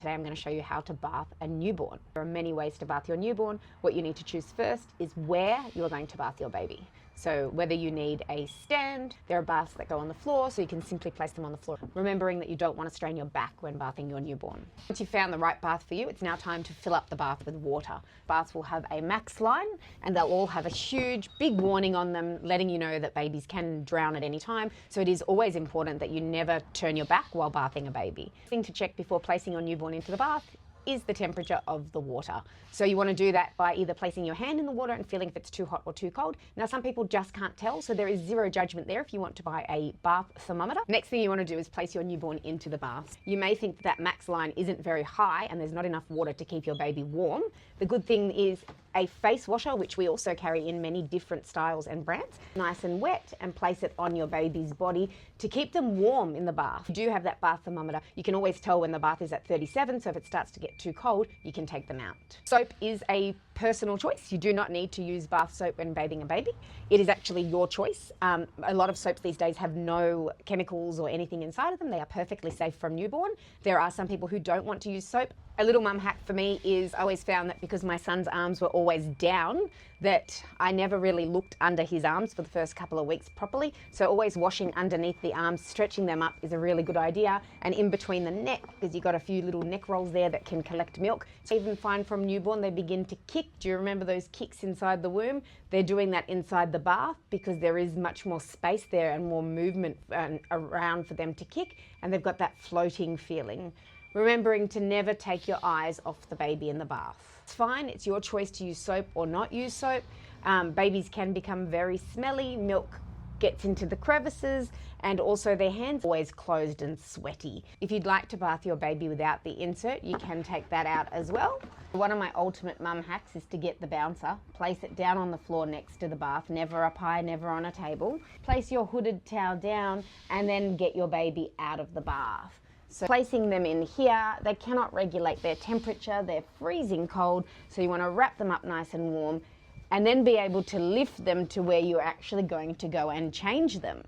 Today I'm going to show you how to bath a newborn. There are many ways to bath your newborn. What you need to choose first is where you're going to bath your baby. So whether you need a stand, there are baths that go on the floor, so you can simply place them on the floor, remembering that you don't want to strain your back when bathing your newborn. Once you've found the right bath for you, it's now time to fill up the bath with water. Baths will have a max line, and they'll all have a huge, big warning on them, letting you know that babies can drown at any time. So it is always important that you never turn your back while bathing a baby. The thing to check before placing your newborn into the bath is the temperature of the water. So you want to do that by either placing your hand in the water and feeling if it's too hot or too cold. Now some people just can't tell, so there is zero judgment there if you want to buy a bath thermometer. Next thing you want to do is place your newborn into the bath. You may think that max line isn't very high and there's not enough water to keep your baby warm. The good thing is a face washer, which we also carry in many different styles and brands, nice and wet, and place it on your baby's body to keep them warm in the bath. If you do have that bath thermometer, you can always tell when the bath is at 37, so if it starts to get too cold, you can take them out. Soap is a personal choice. You do not need to use bath soap when bathing a baby. It is actually your choice. A lot of soaps these days have no chemicals or anything inside of them. They are perfectly safe from newborn. There are some people who don't want to use soap. A little mum hack for me is I always found that because my son's arms were always down, that I never really looked under his arms for the first couple of weeks properly. So always washing underneath the arms, stretching them up is a really good idea. And in between the neck, because you've got a few little neck rolls there that can collect milk. So even find from newborn, they begin to kick. Do you remember those kicks inside the womb? They're doing that inside the bath because there is much more space there and more movement around for them to kick. And they've got that floating feeling. Remembering to never take your eyes off the baby in the bath. It's fine, it's your choice to use soap or not use soap. Babies can become very smelly, milk gets into the crevices, and also their hands are always closed and sweaty. If you'd like to bath your baby without the insert, you can take that out as well. One of my ultimate mum hacks is to get the bouncer, place it down on the floor next to the bath, never up high, never on a table. Place your hooded towel down and then get your baby out of the bath. So placing them in here, they cannot regulate their temperature, they're freezing cold, so you want to wrap them up nice and warm and then be able to lift them to where you're actually going to go and change them.